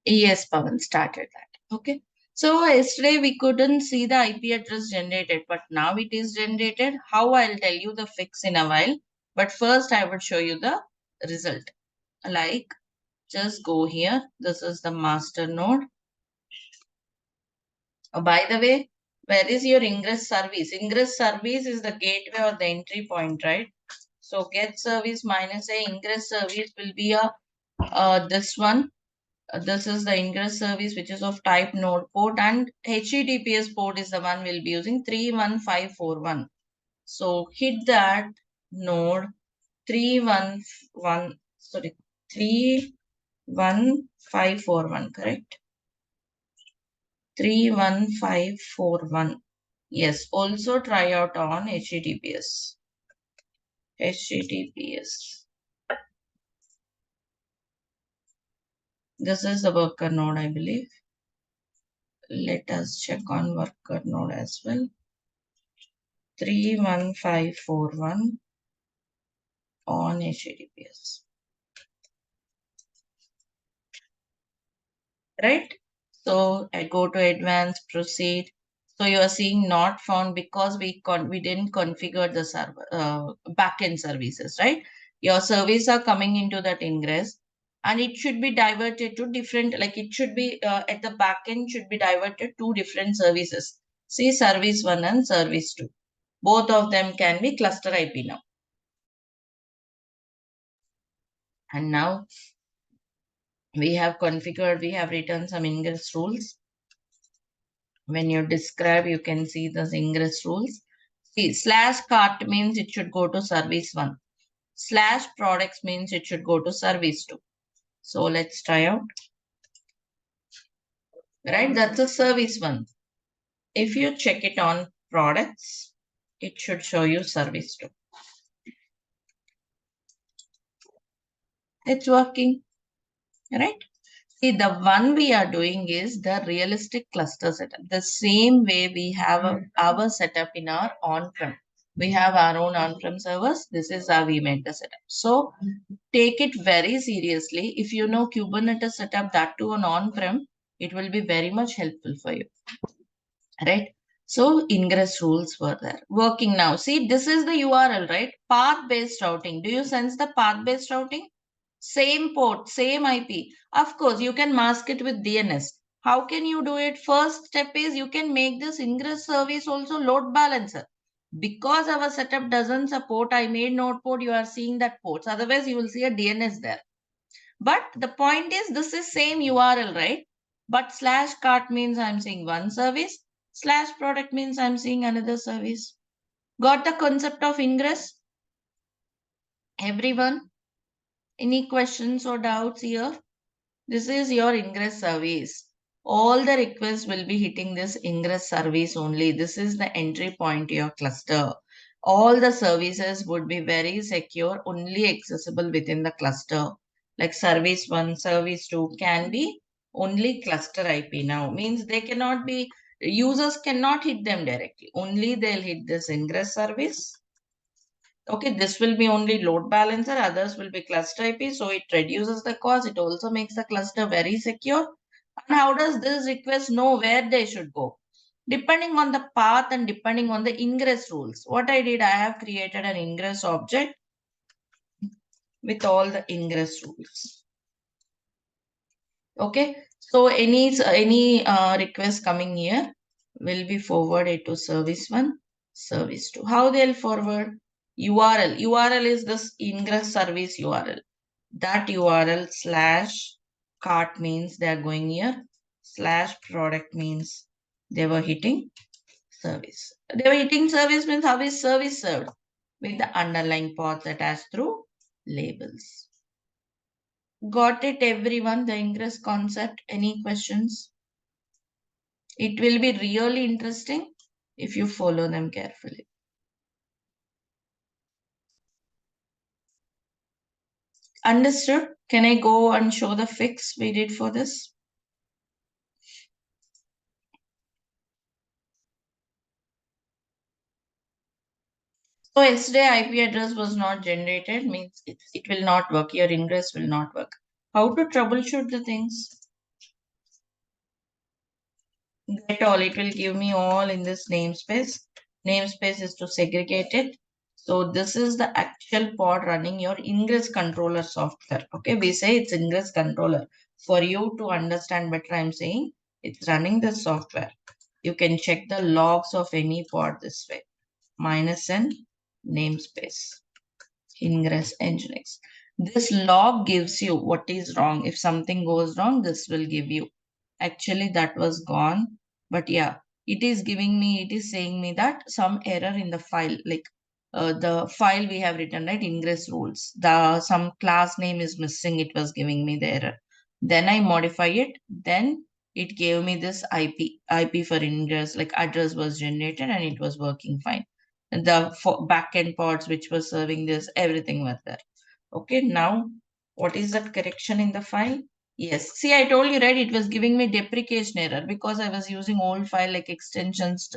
Yes, Pavan started that. Okay. So yesterday we couldn't see the IP address generated, but now it is generated. How, I'll tell you the fix in a while. But first I would show you the result. Like, just go here. This is the master node. By the way, where is your Ingress service? Ingress service is the gateway or the entry point, right? So get service minus a Ingress service will be a this one. This is the Ingress service, which is of type node port, and HTTPS port is the one we'll be using 31541. So hit that node 311, sorry, 31541, correct? 31541. Yes, also try out on HTTPS. HTTPS. This is the worker node, I believe. Let us check on worker node as well. 31541 on HTTPS. Right? So I go to advanced, proceed. So you are seeing not found because we didn't configure the server backend services, right? Your service are coming into that ingress, and it should be diverted to different, like it should be at the backend should be diverted to different services. See, service 1 and service 2. Both of them can be cluster IP now. And now we have configured, we have written some ingress rules. When you describe, you can see the ingress rules. See, slash cart means it should go to service 1. Slash products means it should go to service 2. So let's try out. Right, that's a service 1. If you check it on products, it should show you service 2. It's working, right? See, the one we are doing is the realistic cluster setup. The same way we have our setup in our on-prem. We have our own on-prem servers. This is how we made the setup. So take it very seriously. If you know Kubernetes setup, that too on on-prem, it will be very much helpful for you, right? So ingress rules were there. Working now. See, this is the URL, right? Path-based routing. Do you sense the path-based routing? Same port, same IP. Of course, you can mask it with DNS. How can you do it? First step is you can make this ingress service also load balancer. Because our setup doesn't support, I made node port, you are seeing that ports. Otherwise, you will see a DNS there. But the point is, this is same URL, right? But slash cart means I'm seeing one service. Slash product means I'm seeing another service. Got the concept of ingress? Everyone? Any questions or doubts here? This is your ingress service. All the requests will be hitting this ingress service only. This is the entry point to your cluster. All the services would be very secure, only accessible within the cluster. Like service 1, service 2 can be only cluster IP now. Means they cannot be, users cannot hit them directly. Only they'll hit this ingress service. Okay, this will be only load balancer, others will be cluster IP, so it reduces the cost. It also makes the cluster very secure. And how does this request know where they should go? Depending on the path and depending on the ingress rules. What I did, I have created an ingress object with all the ingress rules. Okay, so any request coming here will be forwarded to service 1, service 2. How they'll forward? URL. URL is this ingress service URL. That URL slash cart means they are going here. Slash product means they were hitting service. They were hitting service means how is service served? With the underlying path attached through labels. Got it, everyone? The ingress concept. Any questions? It will be really interesting if you follow them carefully. Understood? Can I go and show the fix we did for this? So yesterday IP address was not generated, means it will not work. Your ingress will not work. How to troubleshoot the things? Get all, it will give me all in this namespace. Namespace is to segregate it. So this is the actual pod running your Ingress controller software. Okay, we say it's Ingress controller. For you to understand better, I'm saying it's running the software. You can check the logs of any pod this way. -n namespace. Ingress Nginx. This log gives you what is wrong. If something goes wrong, this will give you. Actually, that was gone. But yeah, it is giving me, it is saying me that some error in the file, like the file we have written, right? Ingress rules. Some class name is missing. It was giving me the error. Then I modify it. Then it gave me this IP for Ingress, like address was generated and it was working fine. The backend pods which were serving this, everything was there. Okay, now what is that correction in the file? Yes, see, I told you, right? It was giving me deprecation error because I was using old file like extensions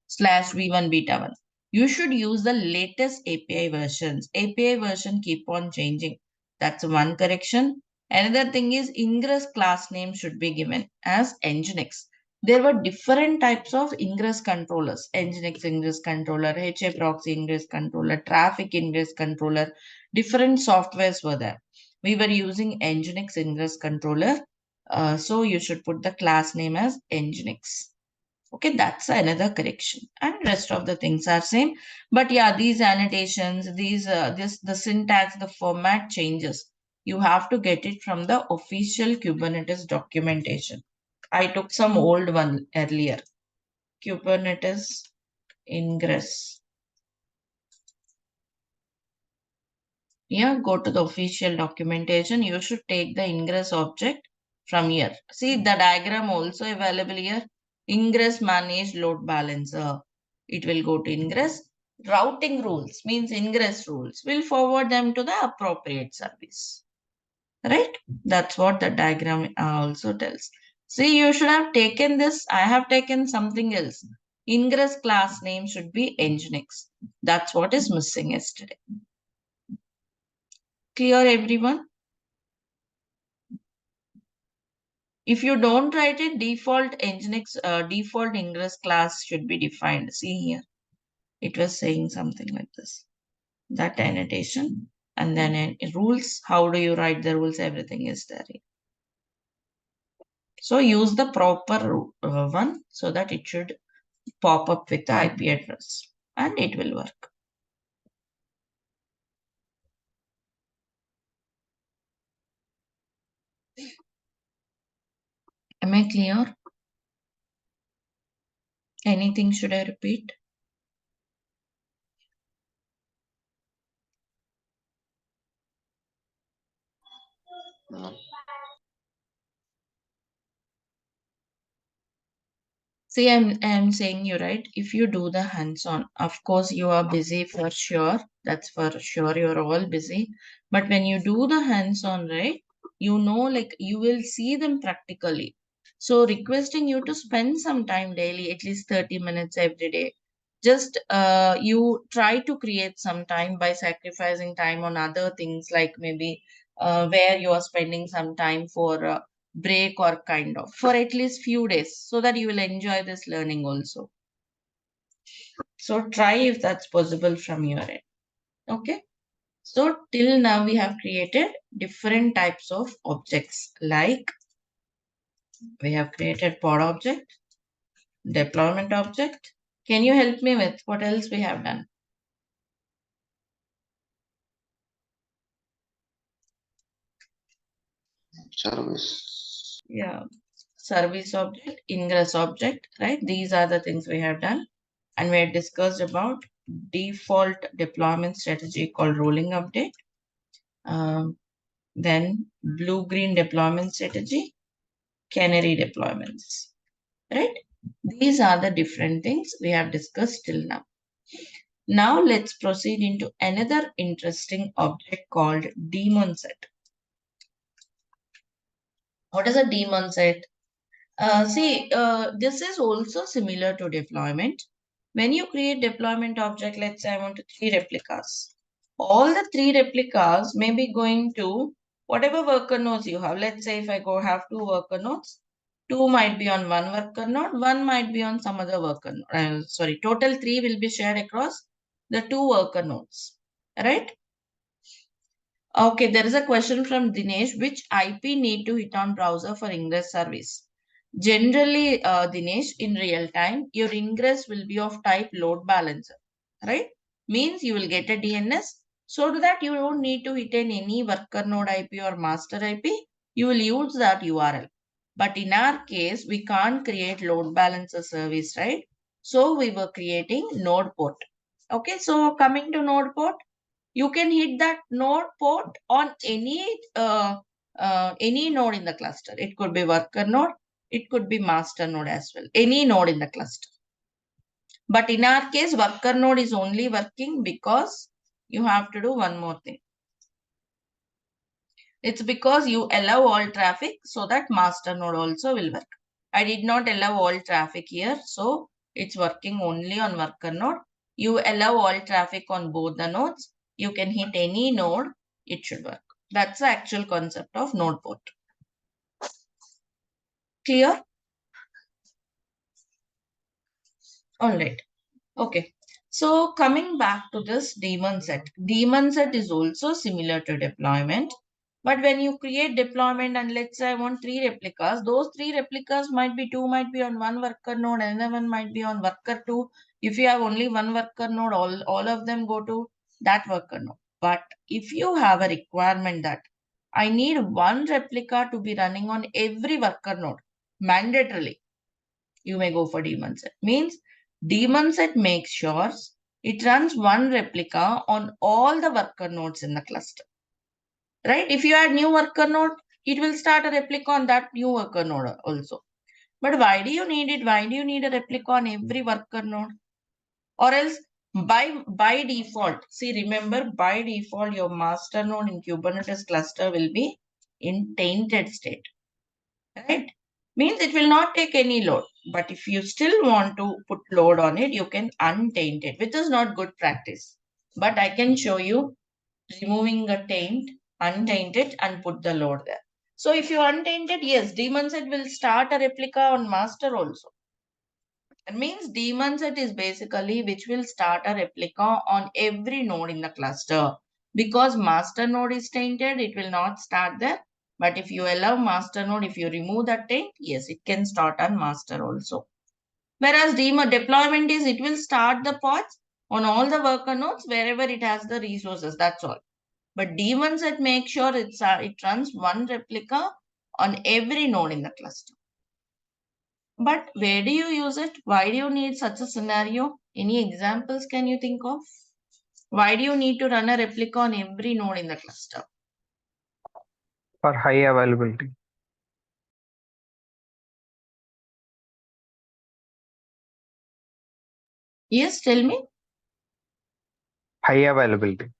slash v1 beta 1. You should use the latest API versions. API version keep on changing. That's one correction. Another thing is Ingress class name should be given as Nginx. There were different types of Ingress controllers. Nginx Ingress controller, HA proxy Ingress controller, traffic Ingress controller. Different softwares were there. We were using Nginx Ingress controller. So you should put the class name as Nginx. Okay, that's another correction. And rest of the things are same. But yeah, these annotations, the syntax, the format changes. You have to get it from the official Kubernetes documentation. I took some old one earlier. Kubernetes Ingress. Yeah, go to the official documentation. You should take the Ingress object from here. See the diagram also available here. Ingress manage load balancer. It will go to Ingress. Routing rules means Ingress rules. Will forward them to the appropriate service. Right? That's what the diagram also tells. See, you should have taken this. I have taken something else. Ingress class name should be Nginx. That's what is missing yesterday. Clear, everyone? If you don't write it, default Nginx, default Ingress class should be defined. See here, it was saying something like this. That annotation and then rules. How do you write the rules? Everything is there. So use the proper one so that it should pop up with the IP address and it will work. Am I clear? Anything should I repeat? No. See, I'm saying you right. If you do the hands-on, of course you are busy for sure. That's for sure. You're all busy. But when you do the hands-on, right, you know, like you will see them practically. So requesting you to spend some time daily, at least 30 minutes every day. Just you try to create some time by sacrificing time on other things like maybe where you are spending some time for break or kind of for at least few days so that you will enjoy this learning also. So try if that's possible from your end. Okay. So till now we have created different types of objects like we have created pod object, deployment object. Can you help me with what else we have done? Service. Yeah. Service object, ingress object, right? These are the things we have done. And we had discussed about default deployment strategy called rolling update. Then blue-green deployment strategy, Canary deployments, right? These are the different things we have discussed till now. Now let's proceed into another interesting object called Daemon set. What is a Daemon set? This is also similar to deployment. When you create deployment object, let's say I want 3 replicas. All the 3 replicas may be going to whatever worker nodes you have, let's say if I go have two worker nodes, two might be on one worker node, one might be on some other worker node. Sorry, total three will be shared across the two worker nodes, right? Okay, there is a question from Dinesh. Which IP need to hit on browser for Ingress service? Generally, Dinesh, in real time, your Ingress will be of type load balancer, right? Means you will get a DNS. So to that, you don't need to hit in any worker node IP or master IP. You will use that URL. But in our case, we can't create load balancer service, right? So we were creating node port. Okay, so coming to node port, you can hit that node port on any node in the cluster. It could be worker node, it could be master node as well, any node in the cluster. But in our case, worker node is only working because you have to do one more thing. It's because you allow all traffic so that master node also will work. I did not allow all traffic here, so it's working only on worker node. You allow all traffic on both the nodes. You can hit any node, it should work. That's the actual concept of node port. Clear? All right. Okay. So coming back to this daemon set. Daemon set is also similar to deployment. But when you create deployment and let's say I want three replicas, those three replicas might be on one worker node, another one might be on worker two. If you have only one worker node, all of them go to that worker node. But if you have a requirement that I need one replica to be running on every worker node, mandatorily, you may go for daemon set. Means daemon set makes sure it runs one replica on all the worker nodes in the cluster. Right? If you add new worker node, it will start a replica on that new worker node also. But why do you need it? Why do you need a replica on every worker node? Or else by default, see, remember by default, your master node in Kubernetes cluster will be in tainted state. Right? Means it will not take any load. But if you still want to put load on it, you can untaint it, which is not good practice. But I can show you removing a taint, untaint it and put the load there. So if you untaint it, yes, daemon set will start a replica on master also. It means daemon set is basically which will start a replica on every node in the cluster. Because master node is tainted, it will not start there. But if you allow master node, if you remove that taint, yes, it can start on master also. Whereas daemon deployment is it will start the pods on all the worker nodes wherever it has the resources. That's all. But daemon set makes sure it runs one replica on every node in the cluster. But where do you use it? Why do you need such a scenario? Any examples can you think of? Why do you need to run a replica on every node in the cluster? For high availability. Yes, tell me. High availability.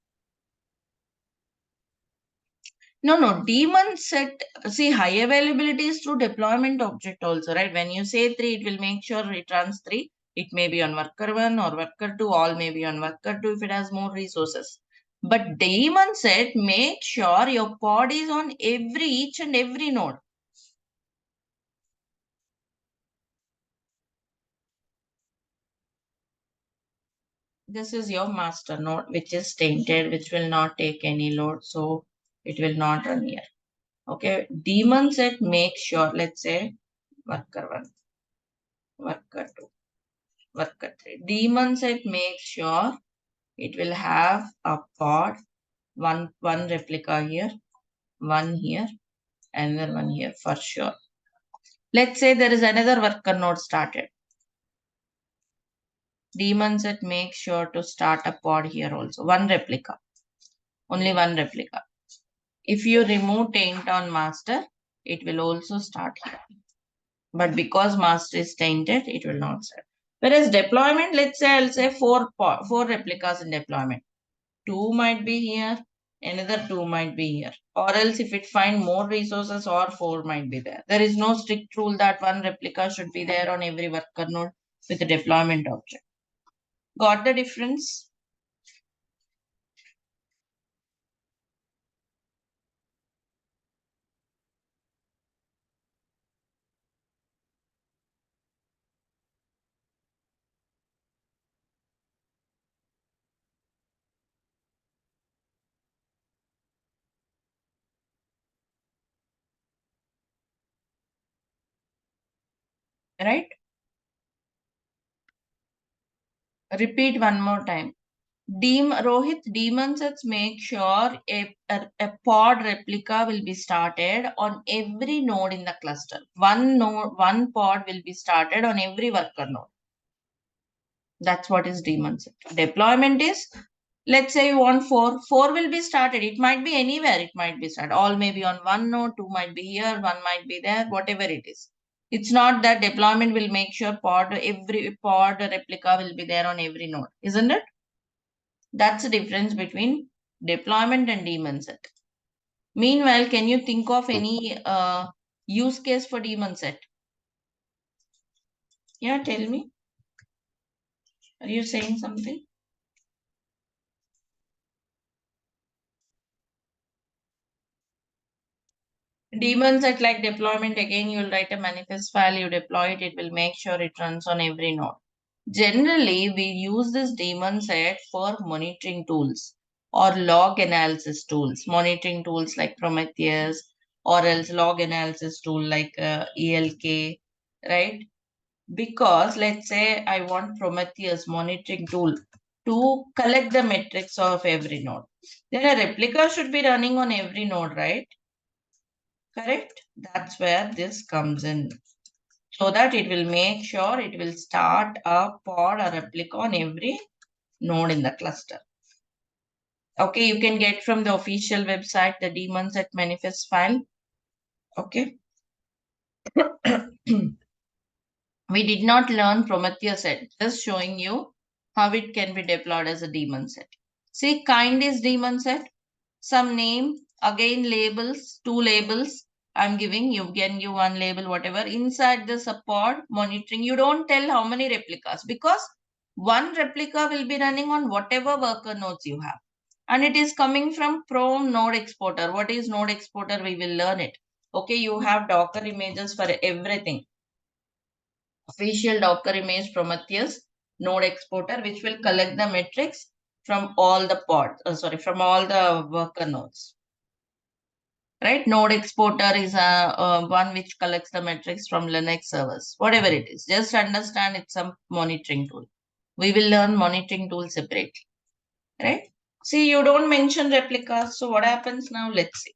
No, daemon set, see, high availability is through deployment object also, right? When you say 3, it will make sure it runs 3. It may be on worker 1 or worker 2, all may be on worker 2 if it has more resources. But daemon set, make sure your pod is on each and every node. This is your master node, which is tainted, which will not take any load. So it will not run here. Okay. Daemon set, make sure, let's say worker 1, worker 2, worker 3. Daemon set, make sure it will have a pod, one replica here, one here, another one here for sure. Let's say there is another worker node started. Daemon set, make sure to start a pod here also. One replica. Only one replica. If you remove taint on master, it will also start here. But because master is tainted, it will not start. Whereas deployment, let's say I'll say four replicas in deployment. 2 might be here, another 2 might be here. Or else if it find more resources or 4 might be there. There is no strict rule that one replica should be there on every worker node with a deployment object. Got the difference? right? Repeat one more time. Rohit, daemon sets make sure a pod replica will be started on every node in the cluster. One pod will be started on every worker node. That's what is daemon set. Deployment is, let's say you want four will be started. It might be anywhere. It might be started. All may be on one node, two might be here, one might be there, whatever it is. It's not that deployment will make sure every pod replica will be there on every node, isn't it? That's the difference between deployment and daemon set. Meanwhile, can you think of any use case for daemon set? Yeah, tell me. Are you saying something? Daemon set like deployment, again, you'll write a manifest file, you deploy it, it will make sure it runs on every node. Generally, we use this daemon set for monitoring tools or log analysis tools, monitoring tools like Prometheus, or else log analysis tool like ELK, right? Because let's say I want Prometheus monitoring tool to collect the metrics of every node. Then a replica should be running on every node, right? Correct? That's where this comes in. So that it will make sure it will start a pod or replica on every node in the cluster. Okay, you can get from the official website the daemon set manifest file. Okay. We did not learn Prometheus set, just showing you how it can be deployed as a daemon set. See, kind is daemon set. Some name, again labels, two labels. I'm giving, you can give one label, whatever. Inside the pod monitoring, you don't tell how many replicas because one replica will be running on whatever worker nodes you have. And it is coming from Chrome node exporter. What is node exporter? We will learn it. Okay, you have Docker images for everything. Official Docker image Prometheus node exporter, which will collect the metrics from all the from all the worker nodes. Right? Node exporter is a one which collects the metrics from Linux servers, whatever it is. Just understand it's a monitoring tool. We will learn monitoring tool separately. Right? See, you don't mention replicas. So what happens now? Let's see.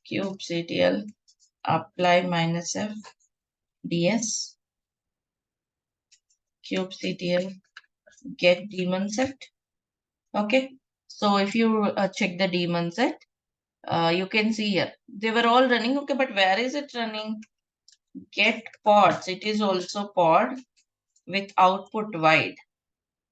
kubectl apply -f ds kubectl get daemon set. Okay. So if you check the daemon set, you can see here they were all running. Okay, but where is it running? Get pods. It is also pod with output wide.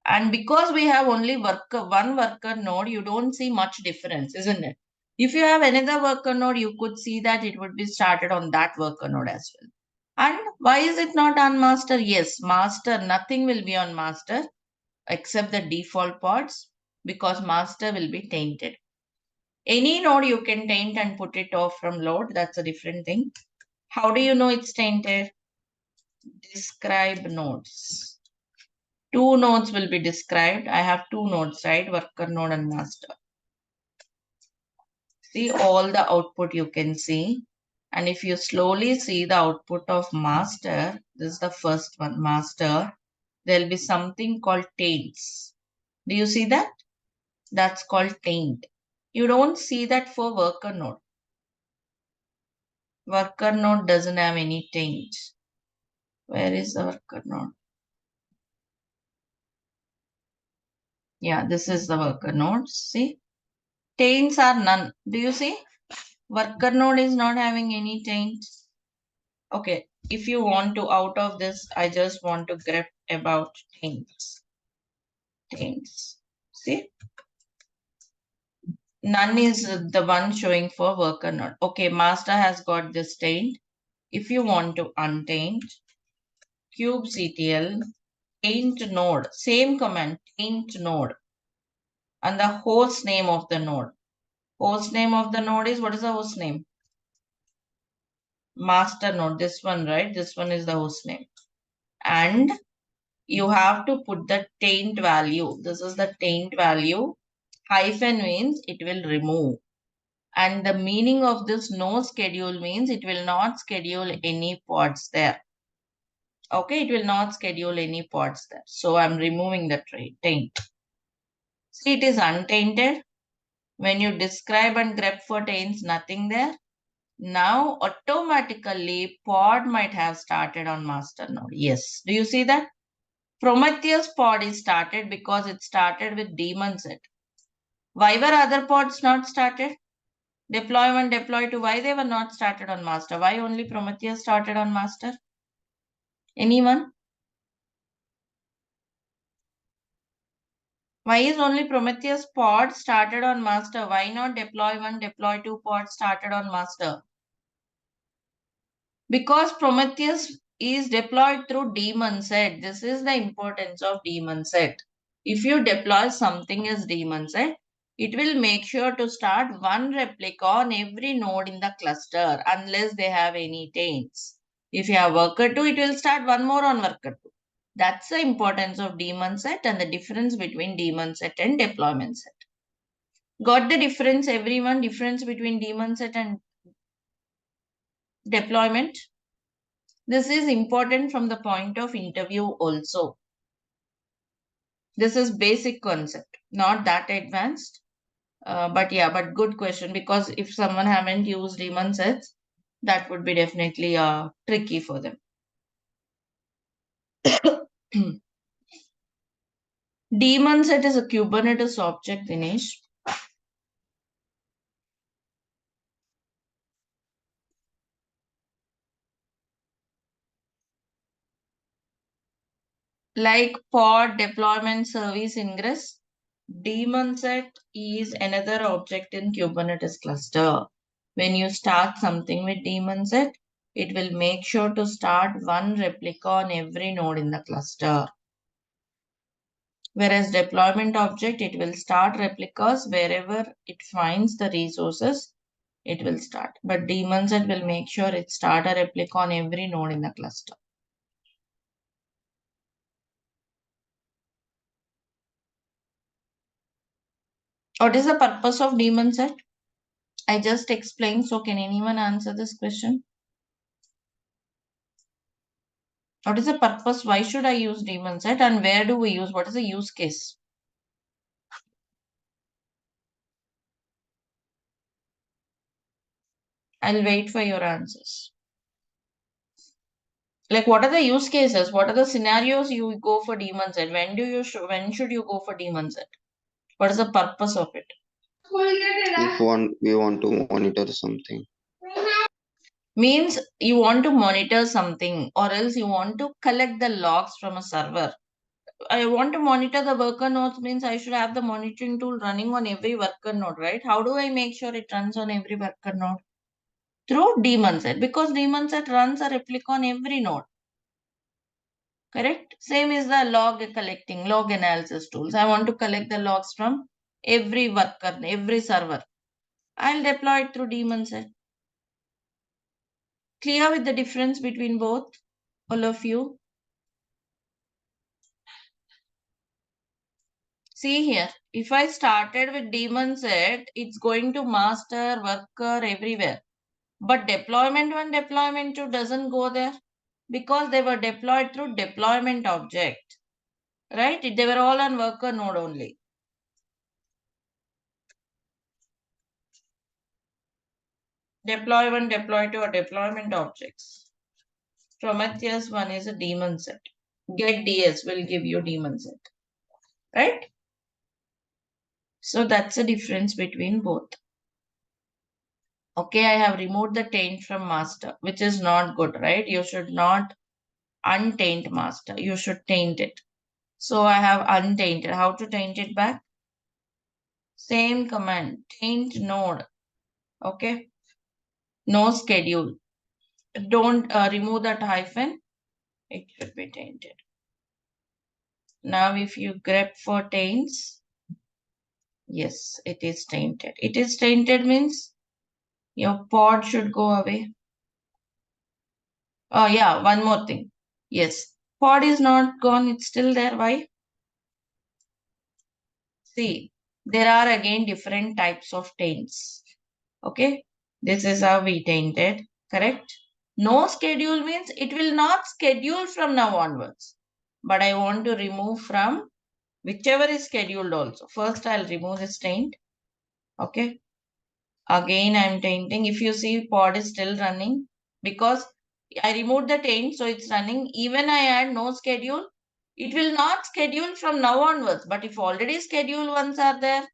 And because we have only one worker node, you don't see much difference, isn't it? If you have another worker node, you could see that it would be started on that worker node as well. And why is it not on master? Yes, master, nothing will be on master except the default pods because master will be tainted. Any node you can taint and put it off from load. That's a different thing. How do you know it's tainted? Describe nodes. Two nodes will be described. I have two nodes, right? Worker node and master. See all the output you can see. And if you slowly see the output of master, this is the first one, master, there'll be something called taints. Do you see that? That's called taint. You don't see that for worker node. Worker node doesn't have any taint. Where is the worker node? Yeah, this is the worker node. See? Taints are none. Do you see? Worker node is not having any taints. Okay, if you want to out of this, I just want to grep about taints. Taints. See? None is the one showing for worker node. Okay, master has got this taint. If you want to untaint, kubectl taint node, same command, taint node, and the host name of the node. Host name of the node is, what is the host name? Master node, this one, right? This one is the host name. And you have to put the taint value. This is the taint value. Hyphen means it will remove. And the meaning of this no schedule means it will not schedule any pods there. Okay, it will not schedule any pods there. So I'm removing the taint. See, it is untainted. When you describe and grep for taints, nothing there. Now automatically pod might have started on master node. Yes. Do you see that? Prometheus pod is started because it started with daemon set. Why were other pods not started? Deploy 1, deploy 2. Why they were not started on master? Why only Prometheus started on master? Anyone? Why is only Prometheus pod started on master? Why not deploy 1, deploy 2 pod started on master? Because Prometheus is deployed through daemon set. This is the importance of daemon set. If you deploy something as daemon set, it will make sure to start one replica on every node in the cluster unless they have any taints. If you have worker 2, it will start one more on worker 2. That's the importance of daemon set and the difference between daemon set and deployment set. Got the difference, everyone? Difference between daemon set and deployment? This is important from the point of interview also. This is basic concept, not that advanced. But yeah, but good question, because if someone haven't used daemon sets, that would be definitely tricky for them. Daemon set is a Kubernetes object, Dinesh. Like pod deployment service ingress, daemon set is another object in Kubernetes cluster. When you start something with daemon set, it will make sure to start one replica on every node in the cluster. Whereas deployment object, it will start replicas wherever it finds the resources, it will start. But daemon set will make sure it start a replica on every node in the cluster. What is the purpose of daemon set? I just explained. So can anyone answer this question? What is the purpose? Why should I use daemon set and where do we use? What is the use case? I'll wait for your answers. Like, what are the use cases? What are the scenarios you go for daemon set? When should you go for daemon set? What is the purpose of it? If we want to monitor something. Means you want to monitor something or else you want to collect the logs from a server. I want to monitor the worker nodes means I should have the monitoring tool running on every worker node, right? How do I make sure it runs on every worker node? Through daemon set, because daemon set runs a replica on every node. Correct? Same is the log collecting, log analysis tools. I want to collect the logs from every worker, every server. I'll deploy it through daemon set. Clear with the difference between both, all of you? See here, if I started with daemon set, it's going to master, worker, everywhere. But deployment 1, deployment 2 doesn't go there because they were deployed through deployment object. Right? They were all on worker node only. Deploy 1, deploy 2 are deployment objects. Prometheus 1 is a daemon set. Get DS will give you daemon set. Right? So that's the difference between both. Okay, I have removed the taint from master, which is not good, right? You should not untaint master. You should taint it. So I have untainted. How to taint it back? Same command, taint node. Okay. No schedule. Don't remove that hyphen. It should be tainted. Now if you grep for taints, yes, it is tainted. It is tainted means your pod should go away. Oh yeah, one more thing. Yes, pod is not gone. It's still there. Why? See, there are again different types of taints. Okay, this is how we tainted, correct? No schedule means it will not schedule from now onwards. But I want to remove from whichever is scheduled also. First, I'll remove this taint. Okay. Again, I'm tainting. If you see pod is still running because I removed the taint, so it's running. Even I add no schedule, it will not schedule from now onwards. But if already scheduled ones are there,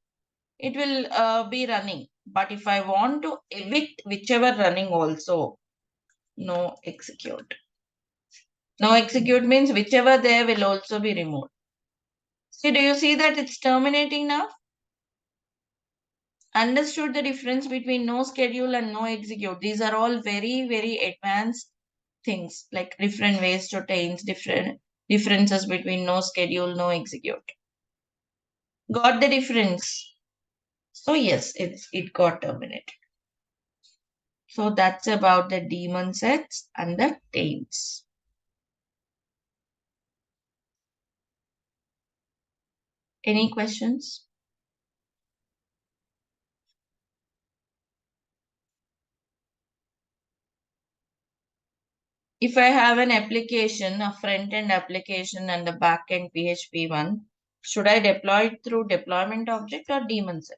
it will be running. But if I want to evict whichever running also, no execute. No execute means whichever there will also be removed. See, do you see that it's terminating now? Understood the difference between no schedule and no execute. These are all very, very advanced things, like different ways to change different differences between no schedule, no execute. Got the difference? So yes, it got terminated. So that's about the daemon sets and the taints. Any questions? If I have an application, a front-end application and a back-end PHP one, should I deploy it through deployment object or daemon set?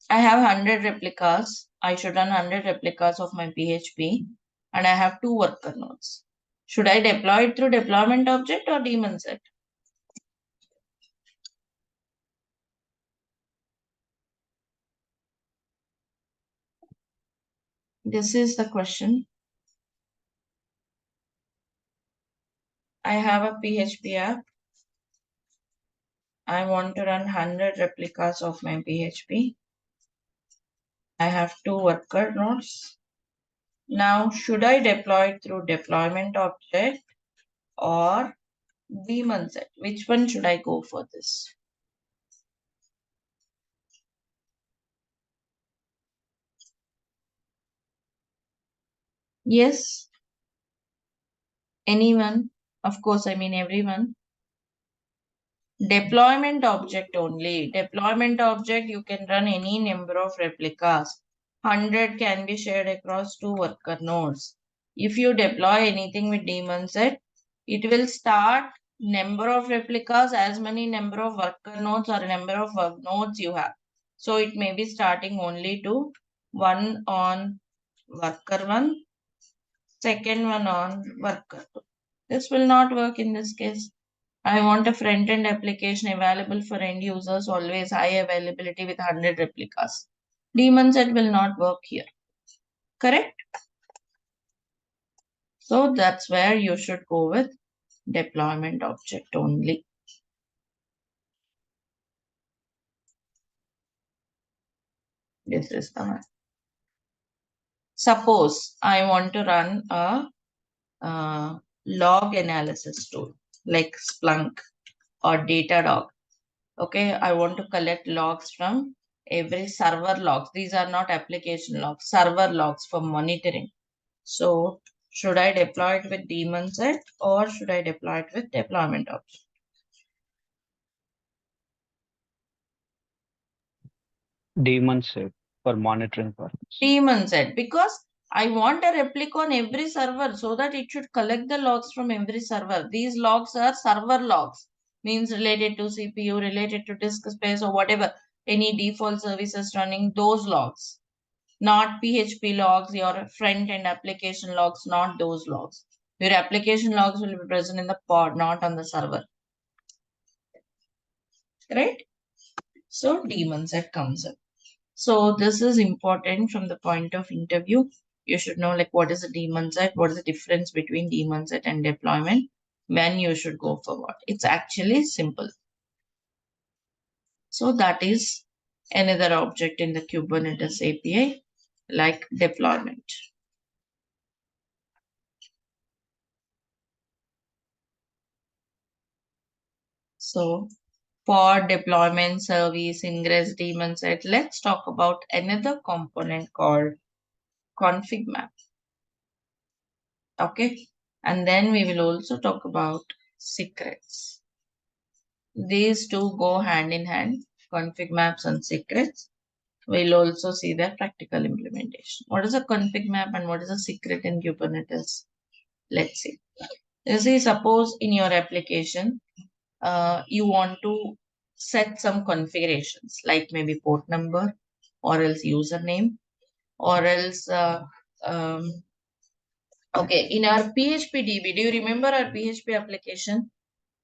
I have 100 replicas. I should run 100 replicas of my PHP and I have 2 worker nodes. Should I deploy it through deployment object or daemon set? This is the question. I have a PHP app. I want to run 100 replicas of my PHP. I have 2 worker nodes. Now, should I deploy it through deployment object or daemon set? Which one should I go for this? Yes. Anyone? Of course, I mean everyone. Deployment object only. Deployment object, you can run any number of replicas. 100 can be shared across 2 worker nodes. If you deploy anything with daemon set, it will start number of replicas as many number of worker nodes or number of work nodes you have. So it may be starting only to one on worker 1, second one on worker 2. This will not work in this case. I want a front-end application available for end users, always high availability with 100 replicas. Daemon set will not work here. Correct? So that's where you should go with deployment object only. This is the one. Suppose I want to run a log analysis tool like Splunk or Datadog. Okay, I want to collect logs from every server logs. These are not application logs, server logs for monitoring. So should I deploy it with daemon set or should I deploy it with deployment object? Daemon set for monitoring purpose. Daemon set, because I want a replica on every server so that it should collect the logs from every server. These logs are server logs, means related to CPU, related to disk space or whatever, any default services running, those logs. Not PHP logs, your front-end application logs, not those logs. Your application logs will be present in the pod, not on the server. Right? So daemon set comes up. So this is important from the point of interview. You should know like what is a daemon set, what is the difference between daemon set and deployment, when you should go for what. It's actually simple. So that is another object in the Kubernetes API like deployment. So for deployment service, Ingress, daemon set, let's talk about another component called Configmap. Okay. And then we will also talk about secrets. These two go hand in hand, Configmaps and secrets. We'll also see the practical implementation. What is a config map and what is a secret in Kubernetes? Let's see. You see, suppose in your application, you want to set some configurations like maybe port number or else username or else okay, in our PHP DB, do you remember our PHP application?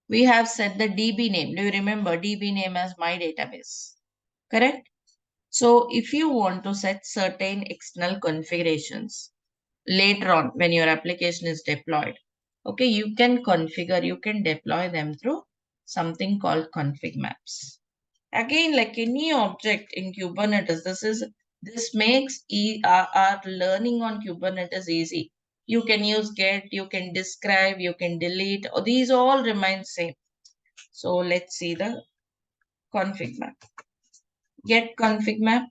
We have set the DB name. Do you remember DB name as my database? Correct? So if you want to set certain external configurations later on when your application is deployed, okay, you can configure, you can deploy them through something called Configmaps. Again, like any object in Kubernetes, this makes our learning on Kubernetes easy. You can use get, you can describe, you can delete. These all remain same. So let's see the config map. Get config map.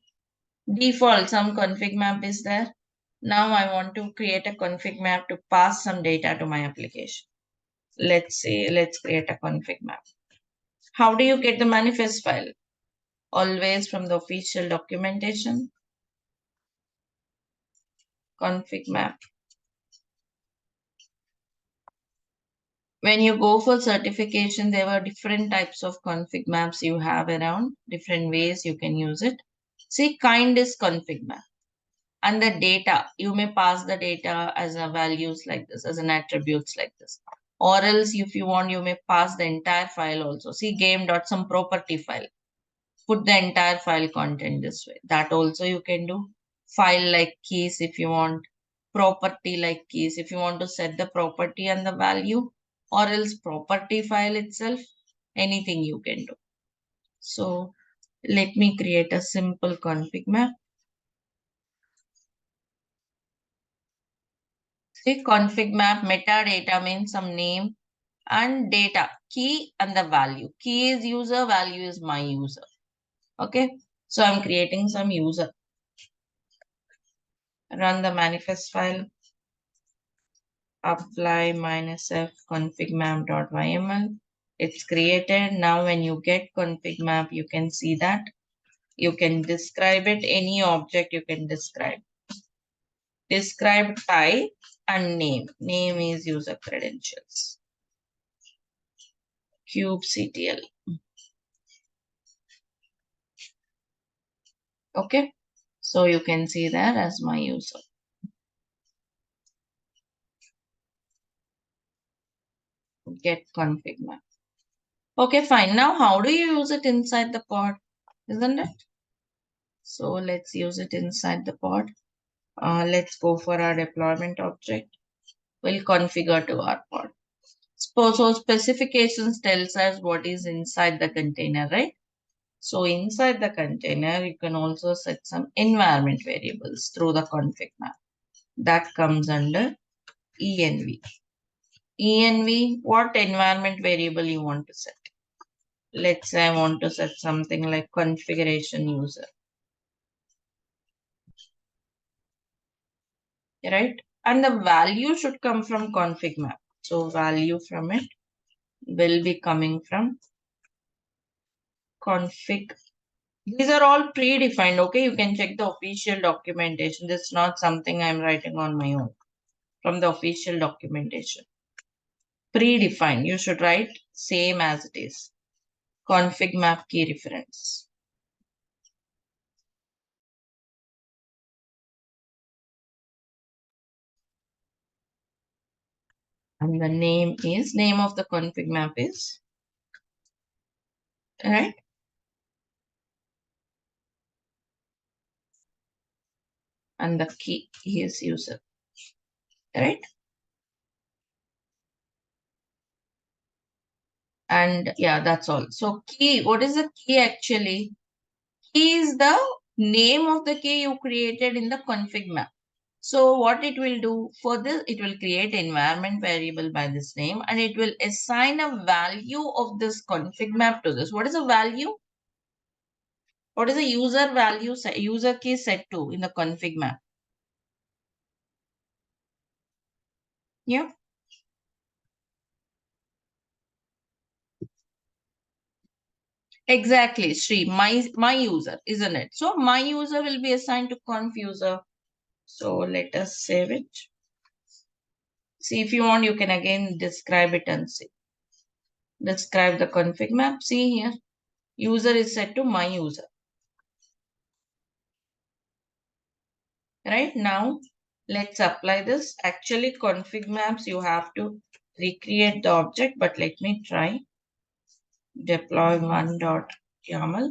Default, some config map is there. Now I want to create a config map to pass some data to my application. Let's see, let's create a config map. How do you get the manifest file? Always from the official documentation. Config map. When you go for certification, there were different types of config maps you have around, different ways you can use it. See, kind is config map. And the data, you may pass the data as a values like this, as an attributes like this. Or else if you want, you may pass the entire file also. See, game.some property file. Put the entire file content this way. That also you can do. File like keys if you want. Property like keys if you want to set the property and the value, or else property file itself, anything you can do. So let me create a simple config map. See, config map metadata means some name and data, key and the value. Key is user, value is my user. Okay, so I'm creating some user. Run the manifest file. Apply -f config map.yml. It's created. Now when you get config map, you can see that you can describe it. Any object you can describe. Describe type and name. Name is user credentials. kubectl. Okay. So you can see that as my user. Get config map. Okay, fine. Now how do you use it inside the pod? Isn't it? So let's use it inside the pod. Let's go for our deployment object. We'll configure to our pod. So specifications tells us what is inside the container, right? So inside the container, you can also set some environment variables through the config map. That comes under env. Env, what environment variable you want to set? Let's say I want to set something like configuration user. Right? And the value should come from config map. So value from it will be coming from config. These are all predefined. Okay, you can check the official documentation. This is not something I'm writing on my own. From the official documentation. Predefined. You should write same as it is. Config map key reference. And the name of the config map is, right? And the key is user, right? And yeah, that's all. So key, what is the key actually? Key is the name of the key you created in the config map. So what it will do for this, it will create environment variable by this name and it will assign a value of this config map to this. What is the value? What is the user value, user key set to in the config map? Yeah. Exactly, Sri, my user, isn't it? So my user will be assigned to conf user. So let us save it. See, if you want, you can again describe it and see. Describe the config map. See here, user is set to my user. Right now, let's apply this. Actually, config maps, you have to recreate the object, but let me try. Deploy one.yaml.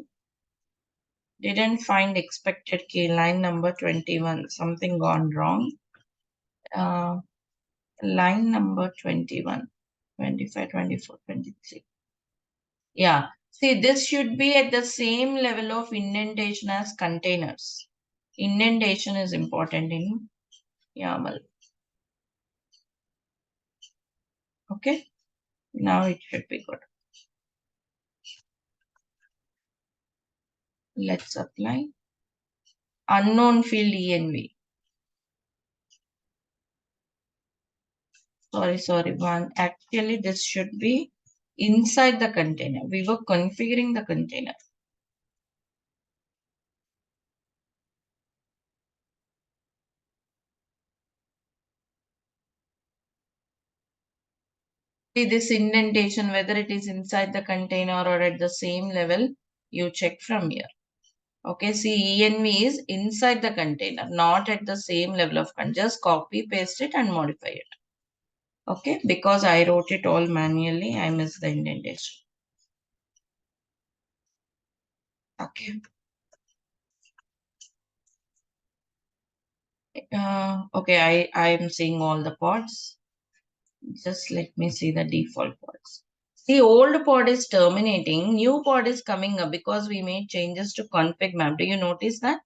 Didn't find expected key, line number 21. Something gone wrong. Line number 21, 25, 24, 23. Yeah. See, this should be at the same level of indentation as containers. Indentation is important in YAML. Okay. Now it should be good. Let's apply. Unknown field env. Sorry, one. Actually, this should be inside the container. We were configuring the container. See this indentation, whether it is inside the container or at the same level, you check from here. Okay, see env is inside the container, not at the same level of content. Just copy, paste it and modify it. Okay, because I wrote it all manually, I missed the indentation. Okay. Okay, I am seeing all the pods. Just let me see the default pods. The old pod is terminating, new pod is coming up because we made changes to config map. Do you notice that?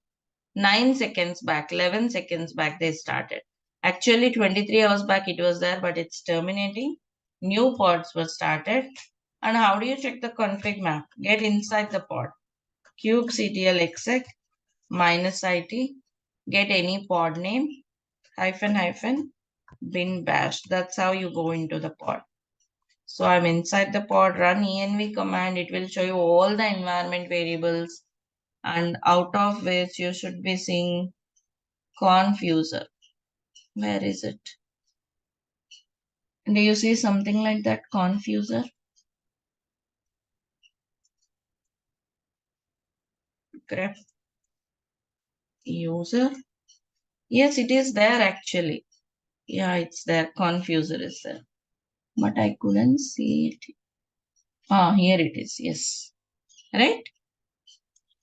9 seconds back, 11 seconds back, they started. Actually, 23 hours back it was there, but it's terminating. New pods were started. And how do you check the config map? Get inside the pod. kubectl exec -it. Get any pod name, --, bin bash. That's how you go into the pod. So I'm inside the pod, run env command. It will show you all the environment variables. And out of which you should be seeing conf user. Where is it? Do you see something like that, conf user? Grep user. Yes, it is there actually. Yeah, it's there. Conf user is there. But I couldn't see it. Ah, here it is. Yes. Right?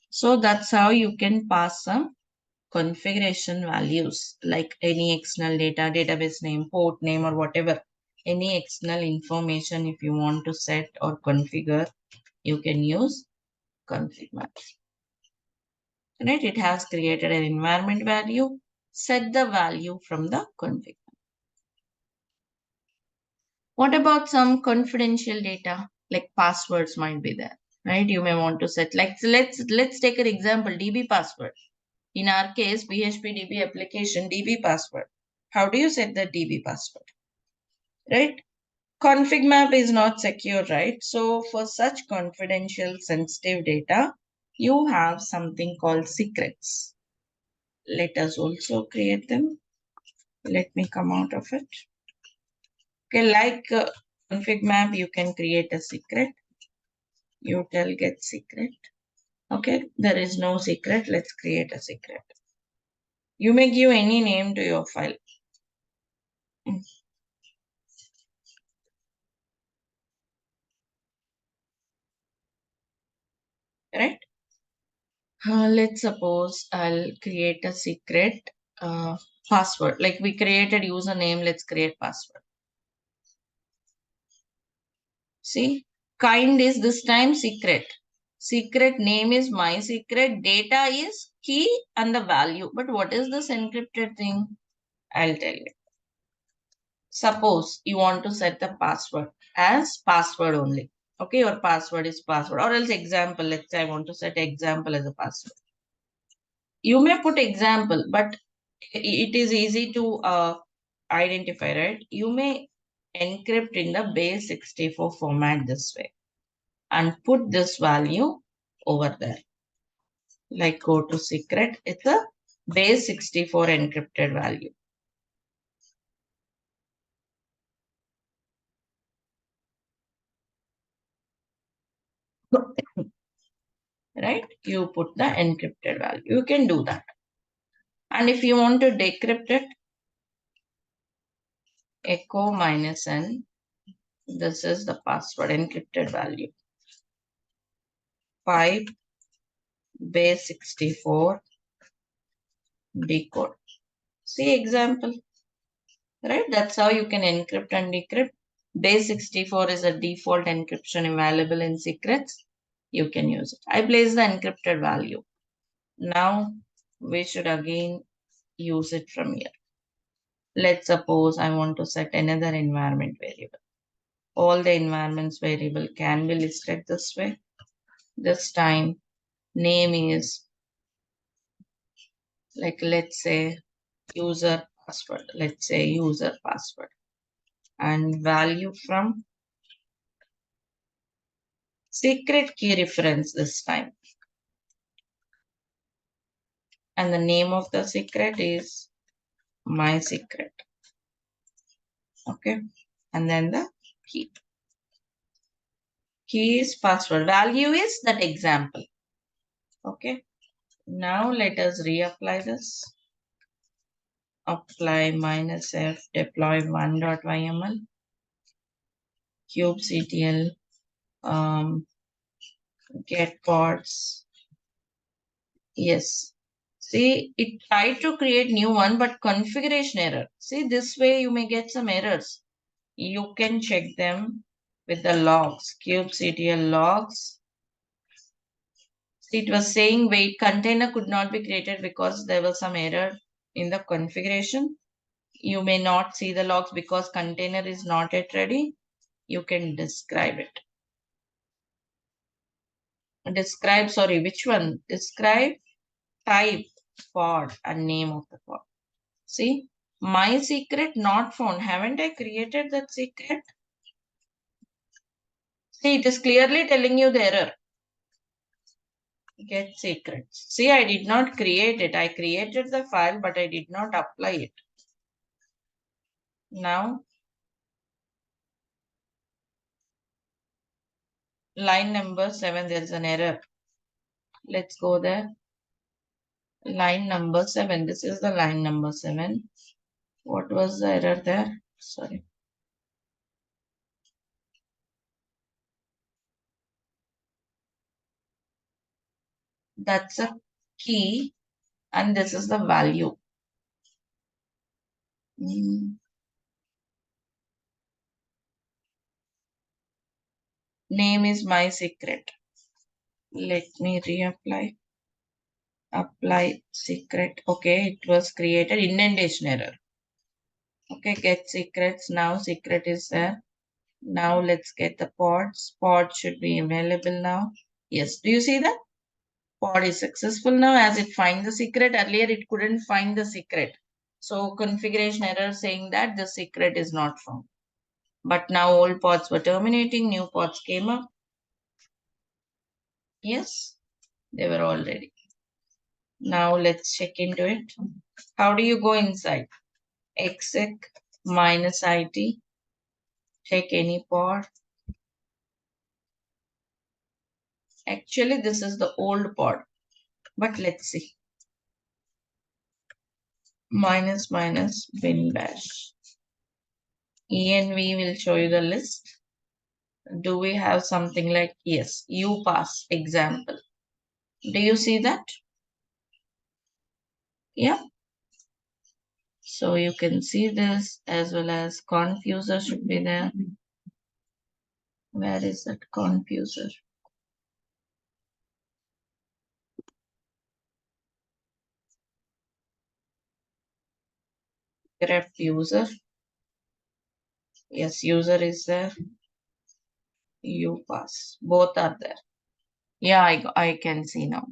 So that's how you can pass some configuration values like any external data, database name, port name, or whatever. Any external information if you want to set or configure, you can use Configmaps. Right? It has created an environment value. Set the value from the config. What about some confidential data like passwords might be there, right? You may want to set like so let's take an example, DB password. In our case, PHP DB application DB password. How do you set the DB password? Right? Config map is not secure, right? So for such confidential sensitive data, you have something called secrets. Let us also create them. Let me come out of it. Okay, like config map, you can create a secret. You tell get secret. Okay, there is no secret. Let's create a secret. You may give any name to your file. Right? Let's suppose I'll create a secret password. Like we created username, let's create password. See, kind is this time secret. Secret name is my secret. Data is key and the value. But what is this encrypted thing? I'll tell you. Suppose you want to set the password as password only. Okay, your password is password. Or else example. Let's say I want to set example as a password. You may put example, but it is easy to identify, right? You may encrypt in the base 64 format this way. and put this value over there. Like go to secret, it's a base 64 encrypted value. Right? You put the encrypted value. You can do that. And if you want to decrypt it, echo -n, this is the password encrypted value. Pipe base 64 decode. See example, right? That's how you can encrypt and decrypt. Base 64 is a default encryption available in secrets. You can use it. I place the encrypted value. Now we should again use it from here. Let's suppose I want to set another environment variable. All the environments variable can be listed this way. This time name is like, let's say user password. Let's say user password and value from secret key reference this time. And the name of the secret is my secret. Okay. And then the key. Key is password. Value is that example. Okay. Now let us reapply this. Apply -f deploy 1.yml kubectl get pods. Yes. See, it tried to create new one, but configuration error. See, this way you may get some errors. You can check them with the logs, kubectl logs. See, it was saying wait, container could not be created because there was some error in the configuration. You may not see the logs because container is not yet ready. You can describe it. Describe, sorry, which one? Describe type pod and name of the pod. See, my secret not found. Haven't I created that secret? See, it is clearly telling you the error. Get secrets. See, I did not create it. I created the file, but I did not apply it. Now, line number 7, there is an error. Let's go there. Line number 7. This is the line number 7. What was the error there? Sorry. That's a key and this is the value. Name is my secret. Let me reapply. Apply secret. Okay, it was created indentation error. Okay, get secrets. Now secret is there. Now let's get the pods. Pod should be available now. Yes, do you see that? Pod is successful now as it finds the secret. Earlier it couldn't find the secret. So configuration error saying that the secret is not found. But now old pods were terminating, new pods came up. Yes, they were all ready. Now let's check into it. How do you go inside? Exec -it. Check any pod. Actually, this is the old pod. But let's see. -bin bash. env will show you the list. Do we have something like, yes, upass example. Do you see that? Yeah. So you can see this as well as confuser should be there. Where is that confuser? Grep user. Yes, user is there. Upass. Both are there. Yeah, I can see now.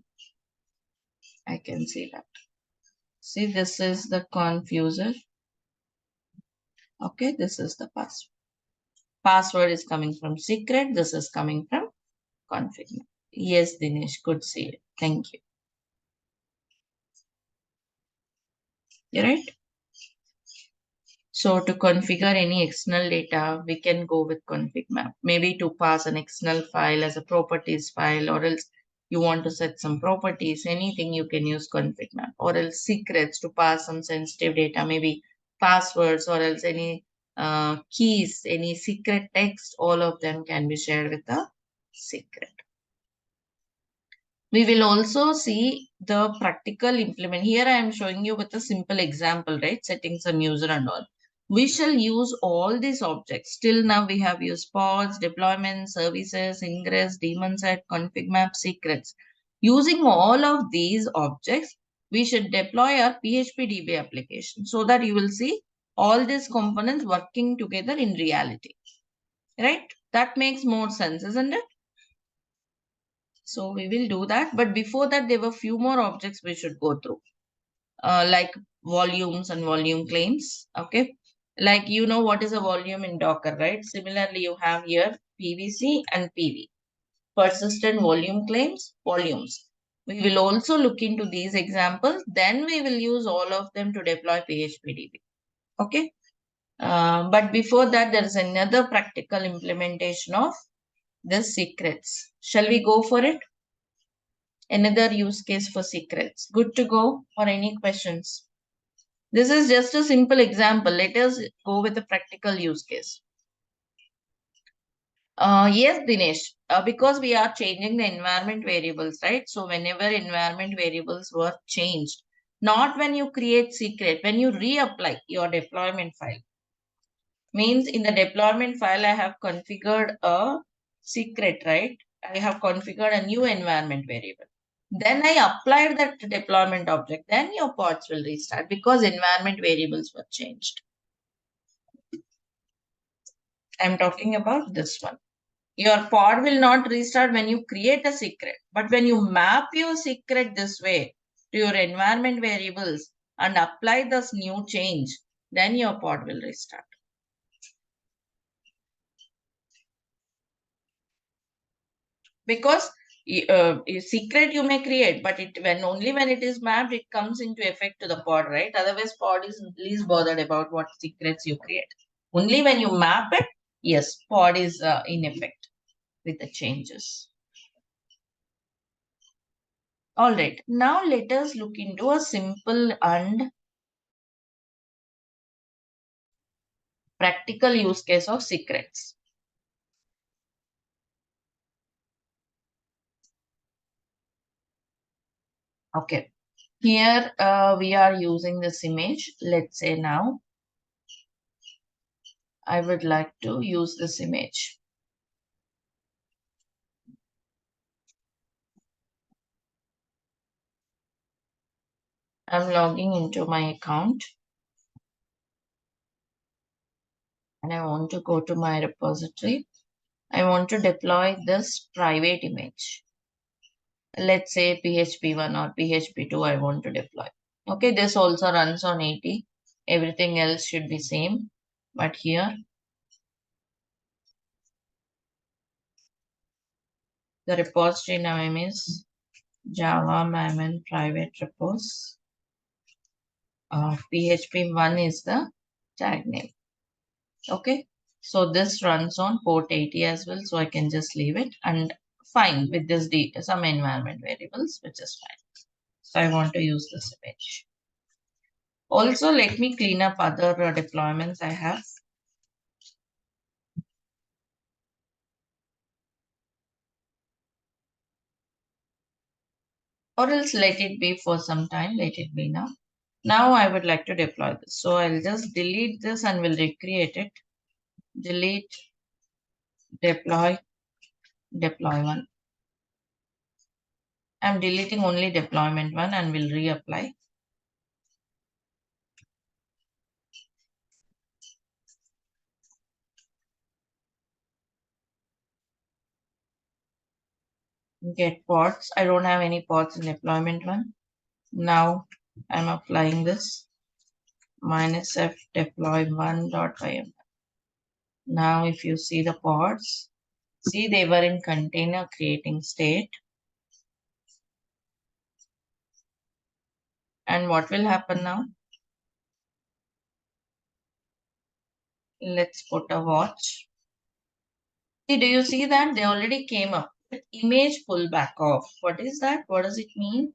I can see that. See, this is the confuser. Okay, this is the password. Password is coming from secret. This is coming from config. Yes, Dinesh, good see you. Thank you. You're right. So to configure any external data, we can go with Configmap. Maybe to pass an external file as a properties file, or else you want to set some properties, anything you can use Configmap, or else secrets to pass some sensitive data, maybe passwords, or else any keys, any secret text, all of them can be shared with the secret. We will also see the practical implement. Here I am showing you with a simple example, right? Setting some user and all. We shall use all these objects. Till now we have used pods, deployments, services, ingress, daemon set, config map, secrets. Using all of these objects, we should deploy our PHP DB application so that you will see all these components working together in reality. Right? That makes more sense, isn't it? So we will do that. But before that, there were few more objects we should go through, like volumes and volume claims. Okay. Like, you know what is a volume in Docker, right? Similarly, you have here PVC and PV. Persistent volume claims, volumes. We will also look into these examples. Then we will use all of them to deploy PHPDB. Okay. But before that, there is another practical implementation of the secrets. Shall we go for it? Another use case for secrets. Good to go or any questions? This is just a simple example. Let us go with a practical use case. Yes, Dinesh, because we are changing the environment variables, right? So whenever environment variables were changed, not when you create secret, when you reapply your deployment file. Means in the deployment file, I have configured a secret, right? I have configured a new environment variable. Then I applied that deployment object. Then your pods will restart because environment variables were changed. I'm talking about this one. Your pod will not restart when you create a secret. But when you map your secret this way to your environment variables and apply this new change, then your pod will restart. Because secret you may create, but it when it is mapped, it comes into effect to the pod, right? Otherwise, pod is least bothered about what secrets you create. Only when you map it, yes, pod is in effect with the changes. All right, now let us look into a simple and practical use case of secrets. Okay, here we are using this image. Let's say now I would like to use this image. I'm logging into my account and I want to go to my repository. I want to deploy this private image. Let's say PHP1 or PHP2 I want to deploy. Okay, this also runs on 80. Everything else should be same. But here, the repository name is Java Maven private repos. PHP1 is the tag name. Okay, so this runs on port 80 as well. So I can just leave it and fine with this some environment variables, which is fine. So I want to use this image. Also, let me clean up other deployments I have. Or else let it be for some time. Let it be now. Now I would like to deploy this. So I'll just delete this and will recreate it. Delete, deploy, deploy one. I'm deleting only deployment one and will reapply. Get pods. I don't have any pods in deployment one. Now I'm applying this -f deploy one.ym. Now if you see the pods, See, they were in container creating state. And what will happen now? Let's put a watch. See, do you see that they already came up with image pullback off? What is that? What does it mean?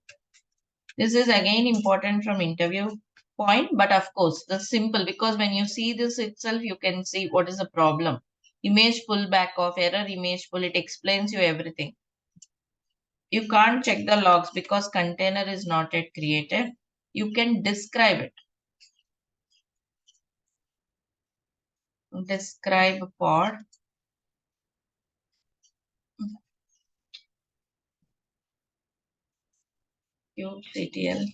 This is again important from interview point, but of course, the simple, because when you see this itself, you can see what is the problem. Image pullback off, error image pull, it explains you everything. You can't check the logs because container is not yet created. You can describe it. Describe pod. kubectl.